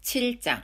7장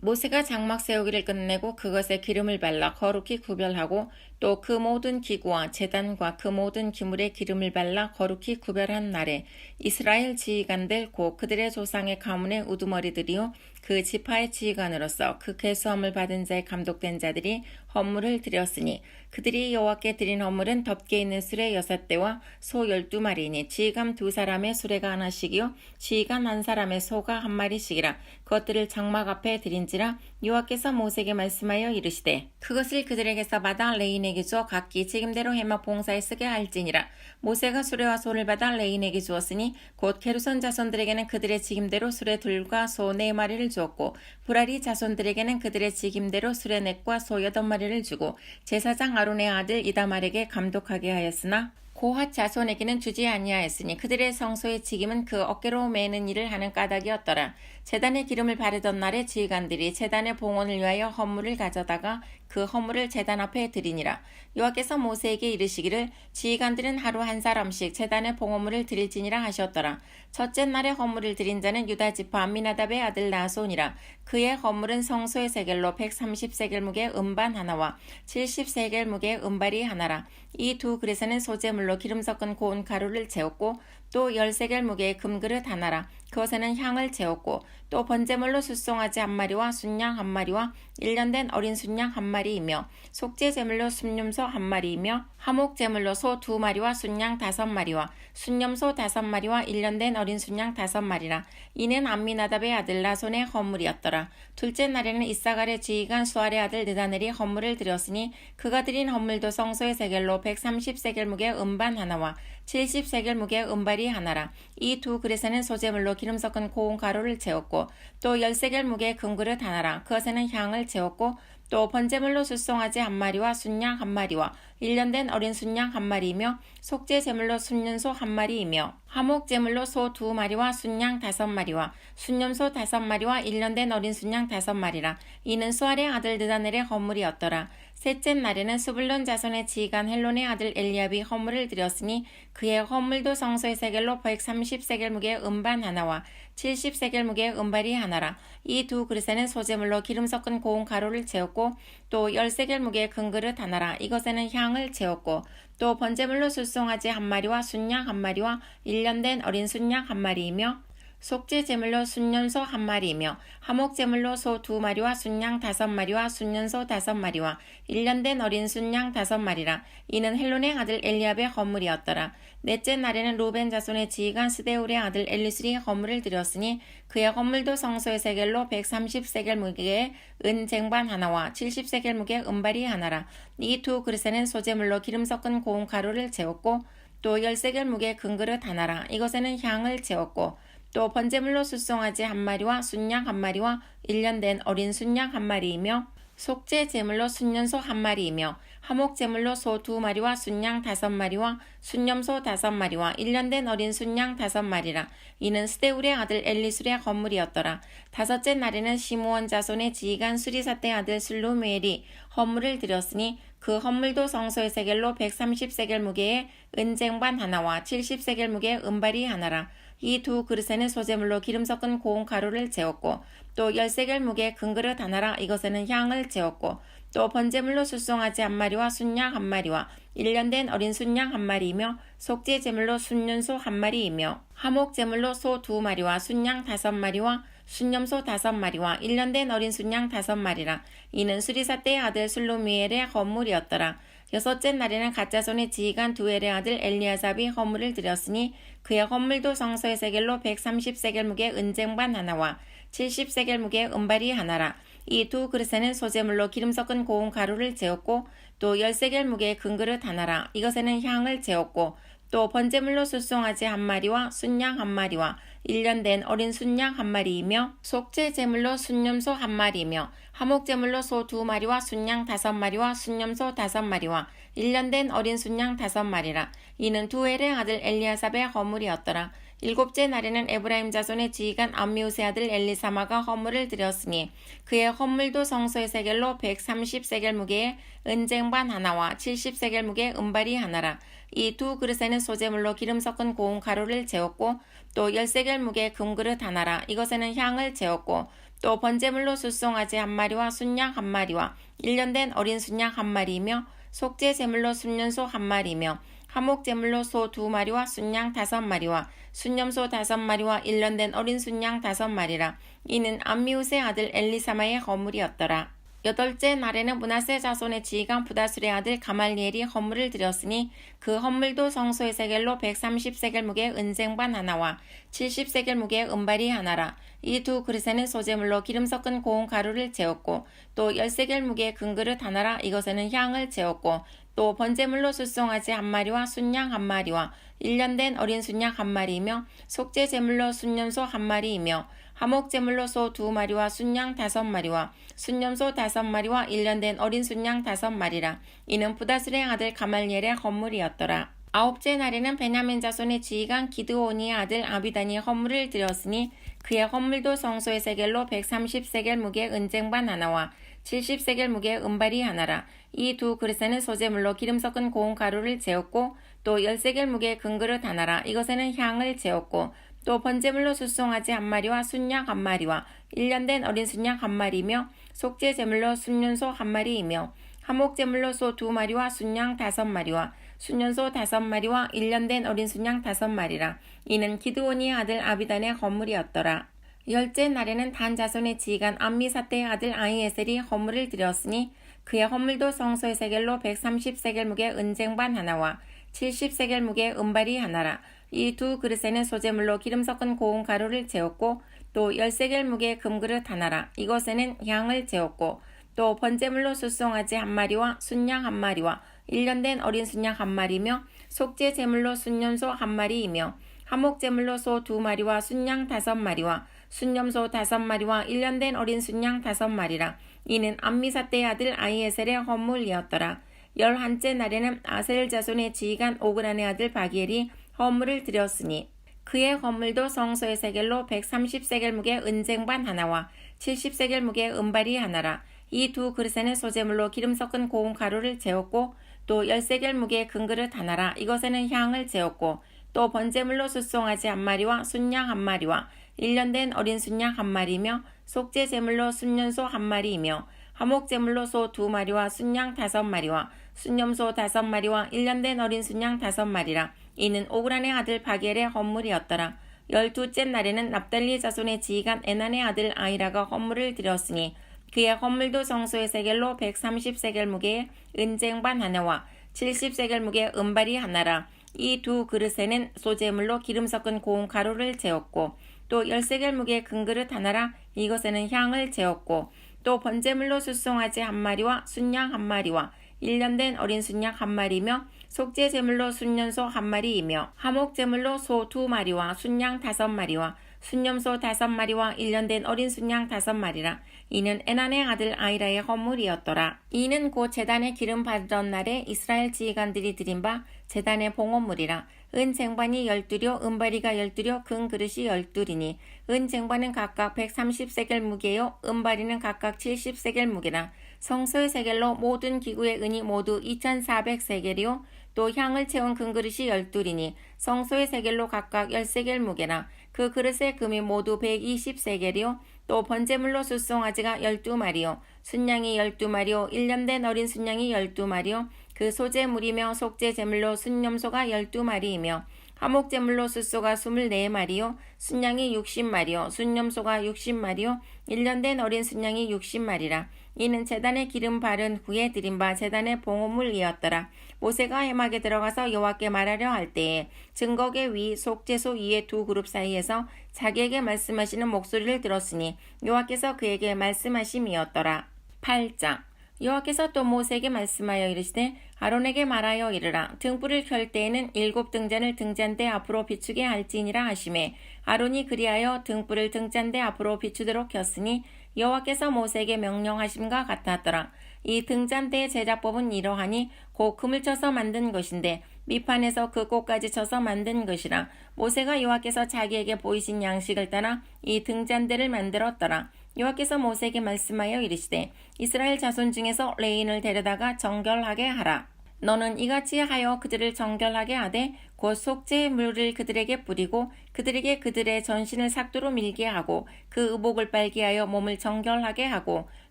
모세가 장막 세우기를 끝내고 그것에 기름을 발라 거룩히 구별하고 또 그 모든 기구와 제단과 그 모든 기물에 기름을 발라 거룩히 구별한 날에 이스라엘 지휘관들 곧 그들의 조상의 가문의 우두머리들이요 그 지파의 지휘관으로서 그 계수함을 받은 자의 감독된 자들이 헌물을 드렸으니 그들이 여호와께 드린 헌물은 덮개 있는 수레 6대와 소 12마리니 지휘관 2사람의 수레가 하나씩이요 지휘관 1사람의 소가 1마리씩이라 그것들을 장막 앞에 드린지라 여호와께서 모세에게 말씀하여 이르시되 그것을 그들에게서 받아 레인에게 주어 각기 책임대로 해막 봉사에 쓰게 할지니라. 모세가 수레와 소를 받아 레인에게 주었으니 곧 게르손 자손들에게는 그들의 직임대로 수레 둘과 소 4마리를 주었고 브라리 자손들에게는 그들의 직임대로 수레 넷과 소 8마리를 주고 제사장 아론의 아들 이다말에게 감독하게 하였으나 고핫 자손에게는 주지 아니하였으니 그들의 성소의 직임은 그 어깨로 매는 일을 하는 까닭이었더라. 제단에 기름을 바르던 날에 지휘관들이 제단의 봉헌을 위하여 헌물을 가져다가 그 헌물을 제단 앞에 드리니라. 여호와께서 모세에게 이르시기를 지휘관들은 하루 1사람씩 제단의 봉헌물을 드릴지니라 하셨더라. 첫째 날에 헌물을 드린 자는 유다 지파 암미나답의 아들 나손이라. 그의 헌물은 성소의 세겔로 130세겔 무게 음반 하나와 70세겔 무게 음발이 하나라. 이 두 그릇에는 소재물로 기름 섞은 고운 가루를 재웠고 또 10세겔 무게의 금그릇 하나라. 그것에는 향을 재웠고 또 번제물로 숫송아지 1마리와 순양 1마리와 1년 된 어린 순양 1마리이며 속죄 제물로 순념소 1마리이며 화목 제물로 소 2마리와 순양 5마리와 순념소 5마리와 1년 된 어린 순양 5마리라. 이는 암미나답의 아들 나손의 헌물이었더라. 둘째 날에는 이사갈의 지휘관 수알의 아들 느다넬이 헌물을 드렸으니 그가 드린 헌물도 성소의 세겔로 130세겔 무게 음반 하나와 70세겔 무게 음발이 하나라. 이 두 그릇에는 소재물로 기름 섞은 고운 가루를 재웠고 또 10세겔 무게의 금그릇 하나라. 그것에는 향을 재웠고 또 번제물로 숫송아지 1마리와 순양 1마리와 1년 된 어린 순양 1마리이며 속죄 제물로 순년소 1마리이며 화목 제물로 소 2마리와 순양 5마리와 순념소 5마리와 1년 된 어린 순양 5마리라. 이는 수알의 아들 느다넬의 헌물이었더라. 셋째 날에는 스불론 자손의 지휘관 헬론의 아들 엘리압이 헌물을 드렸으니 그의 헌물도 성소의 세겔로 130세겔 무게의 음반 하나와 70세겔 무게의 음발이 하나라. 이 두 그릇에는 소재물로 기름 섞은 고운 가루를 재웠고 또 10세겔 무게의 금그릇 하나라. 이것에는 향을 재웠고 또 번제물로 숫송아지 1마리와 순양 1마리와 1년 된 어린 순양 1마리이며 속죄 제물로 순년소 1마리이며 화목 제물로 소 2마리와 순양 5마리와 순년소 5마리와 1년 된 어린 순양 5마리라. 이는 헬론의 아들 엘리압의 헌물이었더라. 넷째 날에는 루벤 자손의 지휘관 스데울의 아들 엘리술이 헌물을 드렸으니 그의 헌물도 성소의 세겔로 130세겔 무게의 은쟁반 하나와 70세겔 무게의 은발이 하나라. 이 두 그릇에는 소재물로 기름 섞은 고운 가루를 재웠고 또 10세겔 무게의 금그릇 하나라. 이것에는 향을 재웠고 또 번제물로 숫송아지 1마리와 순양 1마리와 1년 된 어린 순양 1마리이며 속죄 제물로 순년소 1마리이며 화목 제물로 소 2마리와 순양 5마리와 순념소 5마리와 1년 된 어린 순양 5마리라. 이는 스데울의 아들 엘리술의 헌물이었더라. 다섯째 날에는 시므온 자손의 지휘관 수리사떼 아들 슬루미엘이 헌물을 드렸으니 그 헌물도 성소의 세겔로 130세겔 무게의 은쟁반 하나와 70세겔 무게의 은발이 하나라. 이 두 그릇에는 소재물로 기름 섞은 고운 가루를 재웠고 또 10세겔 무게의 금그릇 하나라. 이것에는 향을 재웠고 또 번제물로 숫송아지 1마리와 순양 1마리와 1년 된 어린 순양 1마리이며 속죄 제물로 순년소 1마리이며 화목 제물로 소 2마리와 순양 5마리와 순념소 5마리와 1년 된 어린 순양 5마리라. 이는 수리사떼의 아들 슬루미엘의 헌물이었더라. 여섯째 날에는 갓자손의 지휘관 두엘의 아들 엘리아삽이 헌물을 드렸으니 그의 헌물도 성소의 세겔로 130세겔 무게의 은쟁반 하나와 70세겔 무게의 은발이 하나라. 이 두 그릇에는 소재물로 기름 섞은 고운 가루를 재웠고 또 10세겔 무게의 금그릇 하나라. 이것에는 향을 재웠고 또 번제물로 숫송아지 1마리와 순양 1마리와 1년 된 어린 순양 1마리이며 속죄 제물로 순념소 1마리이며 화목 제물로 소 2마리와 순양 5마리와 순념소 5마리와 1년 된 어린 순양 5마리라. 이는 두엘의 아들 엘리아삽의 헌물이었더라. 일곱째 날에는 에브라임 자손의 지휘관 암미우스의 아들 엘리사마가 헌물을 드렸으니 그의 헌물도 성소의 세겔로 130세겔 무게의 은쟁반 하나와 70세겔 무게의 은발이 하나라. 이 두 그릇에는 소재물로 기름 섞은 고운 가루를 재웠고 또 10세겔 무게의 금그릇 하나라. 이것에는 향을 재웠고 또 번제물로 숫송아지 1마리와 순양 1마리와 1년 된 어린 순양 1마리이며 속죄 제물로 순년소 1마리이며 화목 제물로 소 2마리와 순양 5마리와 순염소 5마리와 1년 된 어린 순양 5마리라. 이는 암미우스의 아들 엘리사마의 허물이었더라. 여덟째 날에는 므낫세 자손의 지휘관 부다술의 아들 가말리엘이 헌물을 드렸으니 그 헌물도 성소의 세겔로 130세겔 무게의 은쟁반 하나와 70세겔 무게의 은발이 하나라. 이 두 그릇에는 소재물로 기름 섞은 고운 가루를 재웠고 또 10세겔 무게의 금그릇 하나라. 이것에는 향을 재웠고 또 번제물로 숫송아지 1마리와 순양 1마리와 1년 된 어린 순양 1마리이며 속죄 제물로 순년소 1마리이며 화목 제물로 소 2마리와 순양 5마리와 순염소 5마리와 1년 된 어린 순양 5마리라. 이는 부다술의 아들 가말리엘의 헌물이었더라. 아홉째 날에는 베냐민 자손의 지휘관 기드온이의 아들 아비단이 헌물을 드렸으니 그의 헌물도 성소의 세겔로 130세겔 무게의 은쟁반 하나와 70세겔 무게의 은발이 하나라. 이 두 그릇에는 소재물로 기름 섞은 고운 가루를 재웠고 또 10세겔 무게의 금그릇 하나라. 이것에는 향을 재웠고 또 번제물로 숫송아지 1마리와 순양 1마리와 1년 된 어린 순양 1마리이며 속죄 제물로 순년소 1마리이며 화목 제물로 소 2마리와 순양 5마리와 순년소 5마리와 1년 된 어린 순양 5마리라. 이는 기드온이의 아들 아비단의 헌물이었더라. 열째 날에는 단 자손의 지휘관 암미사떼의 아들 아히에셀이 헌물을 드렸으니 그의 헌물도 성소의 세겔로 130세겔 무게의 은쟁반 하나와 70세겔 무게의 은발이 하나라. 이 두 그릇에는 소재물로 기름 섞은 고운 가루를 재웠고 또 10세겔 무게의 금그릇 하나라. 이것에는 향을 재웠고 또 번제물로 숫송아지 1마리와 순양 1마리와 1년 된 어린 순양 1마리며 속죄 제물로 순년소 1마리이며 화목 제물로 소 2마리와 순양 5마리와 순염소 5마리와 1년 된 어린 순양 5마리라. 이는 암미사떼의 아들 아히에셀의 헌물이었더라. 11째 날에는 아셀 자손의 지휘관 오그란의 아들 바기엘이 헌물을 드렸으니 그의 헌물도 성소의 세겔로 130세겔 무게의 은쟁반 하나와 70세겔 무게의 은발이 하나라. 이 두 그릇에는 소재물로 기름 섞은 고운 가루를 재웠고 또 10세겔 무게의 금그릇 하나라. 이것에는 향을 재웠고 또 번제물로 숫송아지 1마리와 순양 1마리와 1년 된 어린 순양 1마리이며 속죄 제물로 순년소 1마리이며 화목 제물로 소 2마리와 순양 5마리와 순염소 5마리와 1년 된 어린 순양 5마리라. 이는 오그란의 아들 바겔의 헌물이었더라. 12째 날에는 납달리 자손의 지휘관 에난의 아들 아이라가 헌물을 드렸으니 그의 헌물도 성소의 세겔로 130세겔 무게의 은쟁반 하나와 70세겔 무게의 은발이 하나라. 이 두 그릇에는 소재물로 기름 섞은 고운 가루를 재웠고 또 10세겔 무게의 금그릇 하나라. 이것에는 향을 재웠고 또 번제물로 숫송아지 1마리와 순양 1마리와 1년 된 어린 순양 1마리이며 속죄 제물로 순년소 1마리이며 화목 제물로 소 2마리와 순양 5마리와 순염소 5마리와 1년 된 어린 순양 5마리라. 이는 에난의 아들 아이라의 헌물이었더라. 이는 곧 제단에 기름 받던 날에 이스라엘 지휘관들이 드린 바 제단의 봉헌물이라. 은 쟁반이 12려 은바리가 12려 금그릇이 12이니 은 쟁반은 각각 130세겔 무게요 은바리는 각각 70세겔 무게라. 성소의 세겔로 모든 기구의 은이 모두 2400세겔이요 또 향을 채운 금그릇이 12이니 성소의 세겔로 각각 10세겔 무게라. 그 그릇의 금이 모두 120세겔이요 또 번제물로 숫송아지가 12마리요 순양이 12마리요 1년 된 어린 순양이 12마리요 그 소재물이며 속죄 제물로 순염소가 12마리이며 화목 제물로 숫소가 24마리요 순양이 60마리요 순염소가 60마리요 1년 된 어린 순양이 60마리라. 이는 제단에 기름 바른 후에 드린 바 제단의 봉헌물이었더라. 모세가 회막에 들어가서 여호와께 말하려 할 때에 증거계 위 속죄소 위의 두 그룹 사이에서 자기에게 말씀하시는 목소리를 들었으니 여호와께서 그에게 말씀하심이었더라. 8장 여호와께서 또 모세에게 말씀하여 이르시되 아론에게 말하여 이르라. 등불을 켤 때에는 7등잔을 등잔대 앞으로 비추게 할지니라 하시매 아론이 그리하여 등불을 등잔대 앞으로 비추도록 켰으니 여호와께서 모세에게 명령하심과 같았더라. 이 등잔대의 제작법은 이러하니 곧 금을 쳐서 만든 것인데 밑판에서 그 꽃까지 쳐서 만든 것이라. 모세가 여호와께서 자기에게 보이신 양식을 따라 이 등잔대를 만들었더라. 여호와께서 모세에게 말씀하여 이르시되 이스라엘 자손 중에서 레인을 데려다가 정결하게 하라. 너는 이같이 하여 그들을 정결하게 하되 곧 속죄의 물을 그들에게 뿌리고 그들에게 그들의 전신을 삭도로 밀게 하고 그 의복을 빨게 하여 몸을 정결하게 하고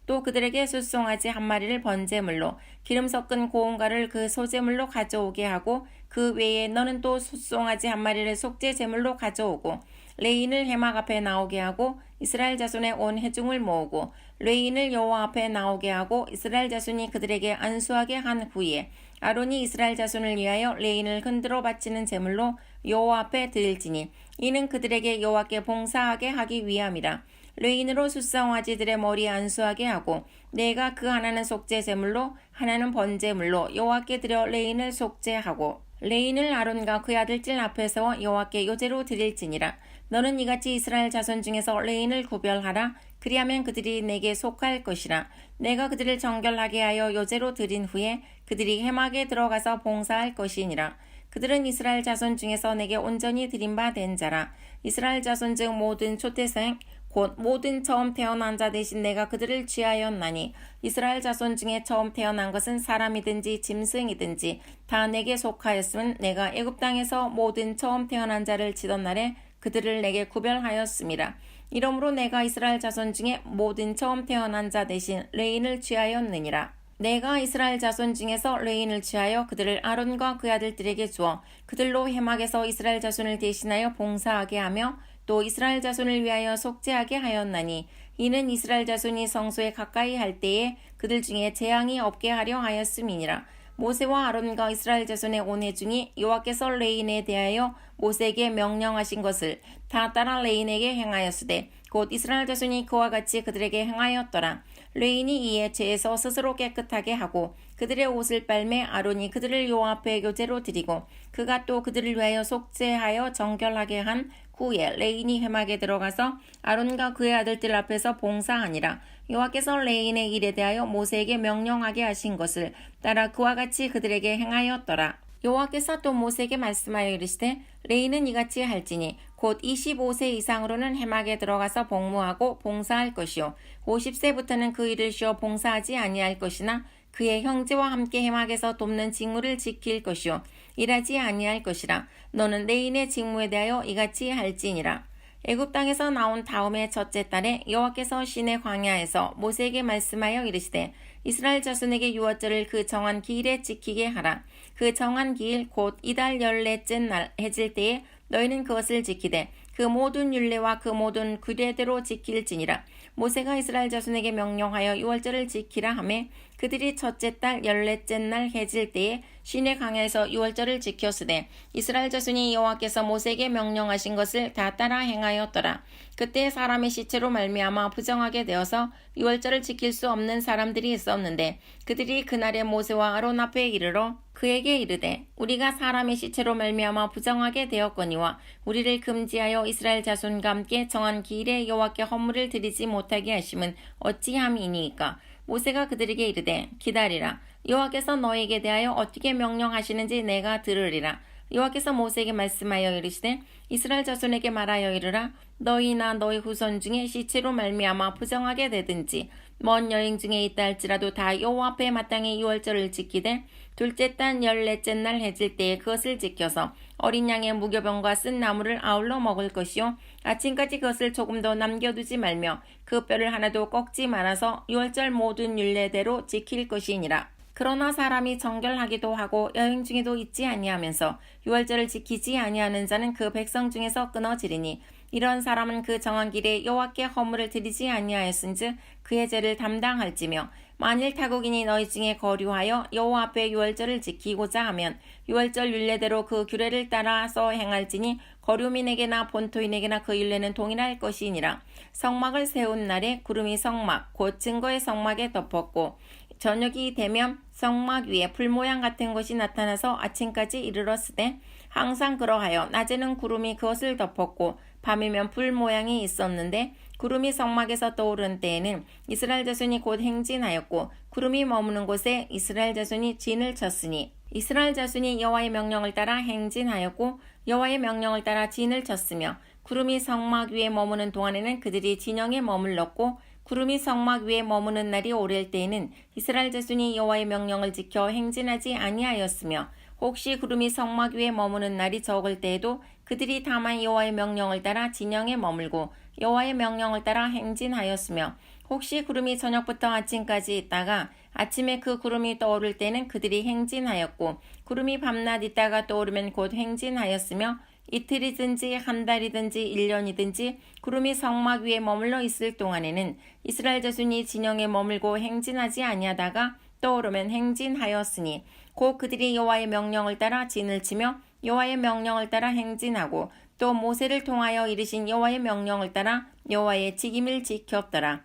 또 그들에게 숫송아지 한 마리를 번제물로 기름 섞은 고운가를 그 소제물로 가져오게 하고 그 외에 너는 또 숫송아지 한 마리를 속죄 제물로 가져오고 레인을 해막 앞에 나오게 하고 이스라엘 자손의 온 회중을 모으고 레인을 여호와 앞에 나오게 하고 이스라엘 자손이 그들에게 안수하게 한 후에 아론이 이스라엘 자손을 위하여 레인을 흔들어 바치는 제물로 여호와 앞에 드릴지니 이는 그들에게 여호와께 봉사하게 하기 위함이라. 레인으로 숫송아지들의 머리에 안수하게 하고 내가 그 하나는 속죄 제물로 하나는 번제물로 여호와께 드려 레인을 속죄하고 레인을 아론과 그의 아들들 앞에 세워 여호와께 요제로 드릴지니라. 너는 이같이 이스라엘 자손 중에서 레인을 구별하라. 그리하면 그들이 내게 속할 것이라. 내가 그들을 정결하게 하여 요제로 드린 후에 그들이 회막에 들어가서 봉사할 것이니라. 그들은 이스라엘 자손 중에서 내게 온전히 드린 바 된 자라. 이스라엘 자손 중 모든 초태생 곧 모든 처음 태어난 자 대신 내가 그들을 취하였나니 이스라엘 자손 중에 처음 태어난 것은 사람이든지 짐승이든지 다 내게 속하였으면 내가 애굽 땅에서 모든 처음 태어난 자를 치던 날에 그들을 내게 구별하였음이라. 이러므로 내가 이스라엘 자손 중에 모든 처음 태어난 자 대신 레인을 취하였느니라. 내가 이스라엘 자손 중에서 레인을 취하여 그들을 아론과 그 아들들에게 주어 그들로 회막에서 이스라엘 자손을 대신하여 봉사하게 하며 또 이스라엘 자손을 위하여 속죄하게 하였나니 이는 이스라엘 자손이 성소에 가까이 할 때에 그들 중에 재앙이 없게 하려 하였음이니라. 모세와 아론과 이스라엘 자손의 온 회중이 여호와께서 레인에 대하여 모세에게 명령하신 것을 다 따라 레인에게 행하였으되 곧 이스라엘 자손이 그와 같이 그들에게 행하였더라. 레인이 이에 죄에서 스스로 깨끗하게 하고 그들의 옷을 빨매 아론이 그들을 여호와 앞에 요제로 드리고 그가 또 그들을 위하여 속죄하여 정결하게 한 후에 레인이 회막에 들어가서 아론과 그의 아들들 앞에서 봉사하니라. 여호와께서 레인의 일에 대하여 모세에게 명령하게 하신 것을 따라 그와 같이 그들에게 행하였더라. 여호와께서 또 모세에게 말씀하여 이르시되 레인은 이같이 할지니 곧 25세 이상으로는 회막에 들어가서 복무하고 봉사할 것이요 50세부터는 그 일을 쉬어 봉사하지 아니할 것이나 그의 형제와 함께 회막에서 돕는 직무를 지킬 것이요 일하지 아니할 것이라. 너는 레인의 직무에 대하여 이같이 할지니라. 애굽 땅에서 나온 다음의 첫째 달에 여호와께서 시내 광야에서 모세에게 말씀하여 이르시되 이스라엘 자손에게 유월절을 그 정한 기일에 지키게 하라. 그 정한 기일 곧 이달 14째 날 해질 때에 너희는 그것을 지키되 그 모든 율례와 그 모든 규례대로 지킬지니라. 모세가 이스라엘 자손에게 명령하여 유월절을 지키라 하매 그들이 첫째 달 14째 날 해질 때에 시내 강야에서 유월절을 지켰으되 이스라엘 자손이 여호와께서 모세에게 명령하신 것을 다 따라 행하였더라. 그때 사람의 시체로 말미암아 부정하게 되어서 유월절을 지킬 수 없는 사람들이 있었는데 그들이 그날에 모세와 아론 앞에 이르러 그에게 이르되 우리가 사람의 시체로 말미암아 부정하게 되었거니와 우리를 금지하여 이스라엘 자손과 함께 정한 기일에 여호와께 헌물을 드리지 못하게 하심은 어찌함이니이까. 모세가 그들에게 이르되 기다리라. 여호와께서 너에게 대하여 어떻게 명령하시는지 내가 들으리라. 여호와께서 모세에게 말씀하여 이르시되 이스라엘 자손에게 말하여 이르라. 너희나 너희 후손 중에 시체로 말미암아 부정하게 되든지 먼 여행 중에 있다 할지라도 다 여호와 앞에 마땅히 유월절을 지키되 둘째 달 14째 날 해질 때에 그것을 지켜서 어린 양의 무교병과 쓴 나무를 아울러 먹을 것이요 아침까지 그것을 조금도 남겨두지 말며 그 뼈를 하나도 꺾지 말아서 유월절 모든 율례대로 지킬 것이니라. 그러나 사람이 정결하기도 하고 여행 중에도 있지 아니하면서 유월절을 지키지 아니하는 자는 그 백성 중에서 끊어지리니 이런 사람은 그 정한 길에 여호와께 헌물을 드리지 아니하였은즉 그의 죄를 담당할지며 만일 타국인이 너희 중에 거류하여 여호와 앞에 유월절을 지키고자 하면 유월절 율례대로 그 규례를 따라서 행할지니 거류민에게나 본토인에게나 그 율례는 동일할 것이니라. 성막을 세운 날에 구름이 성막 곧 증거의 성막에 덮었고 저녁이 되면 성막 위에 불 모양 같은 것이 나타나서 아침까지 이르렀으되 항상 그러하여 낮에는 구름이 그것을 덮었고 밤이면 불 모양이 있었는데 구름이 성막에서 떠오른 때에는 이스라엘 자손이 곧 행진하였고 구름이 머무는 곳에 이스라엘 자손이 진을 쳤으니 이스라엘 자손이 여호와의 명령을 따라 행진하였고 여호와의 명령을 따라 진을 쳤으며 구름이 성막 위에 머무는 동안에는 그들이 진영에 머물렀고 구름이 성막 위에 머무는 날이 오랠 때에는 이스라엘 자손이 여호와의 명령을 지켜 행진하지 아니하였으며 혹시 구름이 성막 위에 머무는 날이 적을 때에도 그들이 다만 여호와의 명령을 따라 진영에 머물고 여호와의 명령을 따라 행진하였으며 혹시 구름이 저녁부터 아침까지 있다가 아침에 그 구름이 떠오를 때는 그들이 행진하였고 구름이 밤낮 있다가 떠오르면 곧 행진하였으며 이틀이든지 한 달이든지 1년이든지 구름이 성막 위에 머물러 있을 동안에는 이스라엘 자손이 진영에 머물고 행진하지 아니하다가 떠오르면 행진하였으니 곧 그들이 여호와의 명령을 따라 진을 치며 여호와의 명령을 따라 행진하고 또 모세를 통하여 이르신 여호와의 명령을 따라 여호와의 직임을 지켰더라.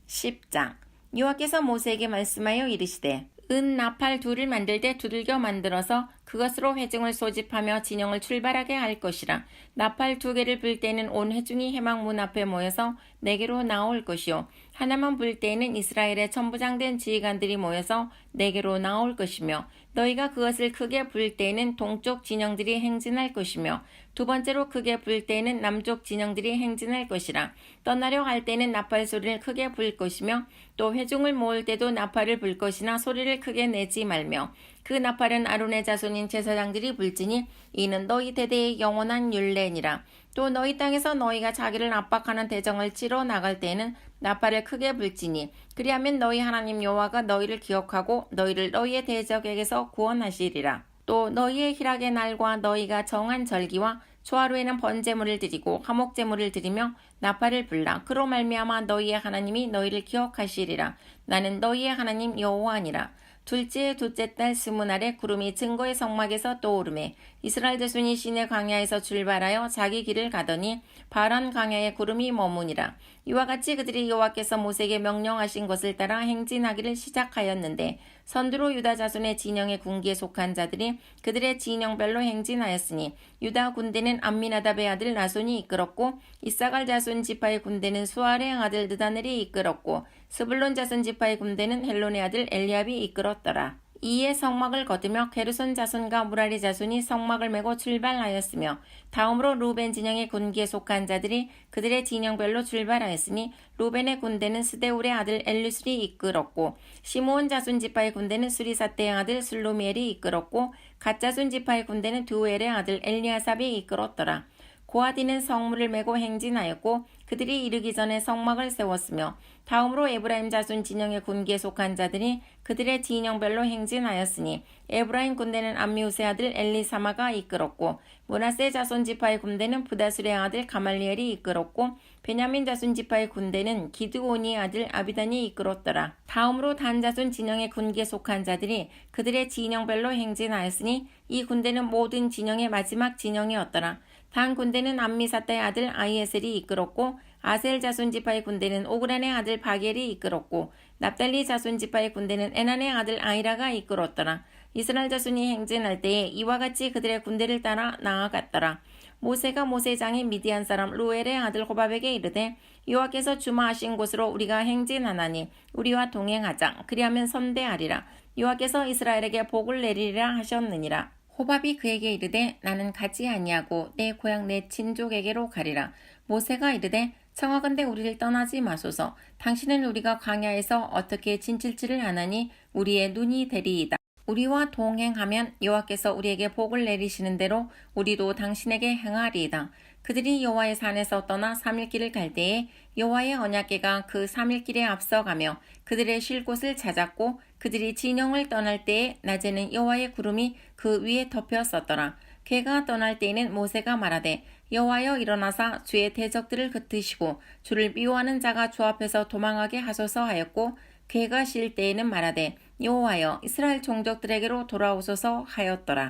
10장 여호와께서 모세에게 말씀하여 이르시되 은 나팔 둘을 만들 때 두들겨 만들어서 그것으로 회중을 소집하며 진영을 출발하게 할 것이라. 나팔 2개를 불 때는 온 회중이 회막문 앞에 모여서 내게로 나올 것이요 하나만 불 때에는 이스라엘의 천부장된 지휘관들이 모여서 내게로 나올 것이며 너희가 그것을 크게 불 때에는 동쪽 진영들이 행진할 것이며 두 번째로 크게 불 때에는 남쪽 진영들이 행진할 것이라. 떠나려 할 때는 나팔 소리를 크게 불 것이며 또 회중을 모을 때도 나팔을 불 것이나 소리를 크게 내지 말며 그 나팔은 아론의 자손인 제사장들이 불지니 이는 너희 대대의 영원한 율례니라. 또 너희 땅에서 너희가 자기를 압박하는 대적을 치러 나갈 때에는 나팔을 크게 불지니 그리하면 너희 하나님 여호와가 너희를 기억하고 너희를 너희의 대적에게서 구원하시리라. 또 너희의 희락의 날과 너희가 정한 절기와 초하루에는 번제물을 드리고 화목제물을 드리며 나팔을 불라. 그로 말미암아 너희의 하나님이 너희를 기억하시리라. 나는 너희의 하나님 여호와니라. 둘째의 둘째 달 20날에 구름이 증거의 성막에서 떠오르매 이스라엘 자손이 시내 광야에서 출발하여 자기 길을 가더니 바란 광야에 구름이 머무니라. 이와 같이 그들이 여호와께서 모세에게 명령하신 것을 따라 행진하기를 시작하였는데 선두로 유다 자손의 진영의 군기에 속한 자들이 그들의 진영별로 행진하였으니 유다 군대는 암미나답의 아들 나손이 이끌었고 이사갈 자손 지파의 군대는 수알의 아들 느다넬이 이끌었고 스불론 자손 지파의 군대는 헬론의 아들 엘리압이 이끌었더라. 이에 성막을 거두며 게르손 자손과 무라리 자손이 성막을 메고 출발하였으며 다음으로 루벤 진영의 군기에 속한 자들이 그들의 진영별로 출발하였으니 루벤의 군대는 스데울의 아들 엘루슬이 이끌었고 시므온 자손 지파의 군대는 수리사떼의 아들 슬로미엘이 이끌었고 갓 자손 지파의 군대는 두엘의 아들 엘리아삽이 이끌었더라. 고아디는 성문을 메고 행진하였고 그들이 이르기 전에 성막을 세웠으며 다음으로 에브라임 자손 진영의 군기에 속한 자들이 그들의 진영별로 행진하였으니 에브라임 군대는 암미우스의 아들 엘리사마가 이끌었고 므낫세 자손 지파의 군대는 부다술의 아들 가말리엘이 이끌었고 베냐민 자손 지파의 군대는 기드온이의 아들 아비단이 이끌었더라. 다음으로 단 자손 진영의 군기에 속한 자들이 그들의 진영별로 행진하였으니 이 군대는 모든 진영의 마지막 진영이었더라. 단 군대는 암미사다의 아들 아이에셀이 이끌었고 아셀 자손 지파의 군대는 오그란의 아들 바겔이 이끌었고 납달리 자손 지파의 군대는 에난의 아들 아이라가 이끌었더라. 이스라엘 자손이 행진할 때에 이와 같이 그들의 군대를 따라 나아갔더라. 모세가 모세장인 미디안 사람 루엘의 아들 호밥에게 이르되 여호와께서 주마하신 곳으로 우리가 행진하나니 우리와 동행하자. 그리하면 선대하리라. 여호와께서 이스라엘에게 복을 내리리라 하셨느니라. 호밥이 그에게 이르되 나는 가지 아니하고 내 고향 내 친족에게로 가리라. 모세가 이르되 청하건대 우리를 떠나지 마소서. 당신은 우리가 광야에서 어떻게 진칠지를 아나니 우리의 눈이 되리이다. 우리와 동행하면 여호와께서 우리에게 복을 내리시는 대로 우리도 당신에게 행하리이다. 그들이 여호와의 산에서 떠나 3일 길을 갈 때에 여호와의 언약궤가 그 3일 길에 앞서가며 그들의 쉴 곳을 찾았고 그들이 진영을 떠날 때에 낮에는 여호와의 구름이 그 위에 덮였었더라. 궤가 떠날 때에는 모세가 말하되 여호와여 일어나사 주의 대적들을 흩으시고 주를 미워하는 자가 주 앞에서 도망하게 하소서 하였고 궤가 쉴 때에는 말하되 여호와여 이스라엘 종족들에게로 돌아오소서 하였더라.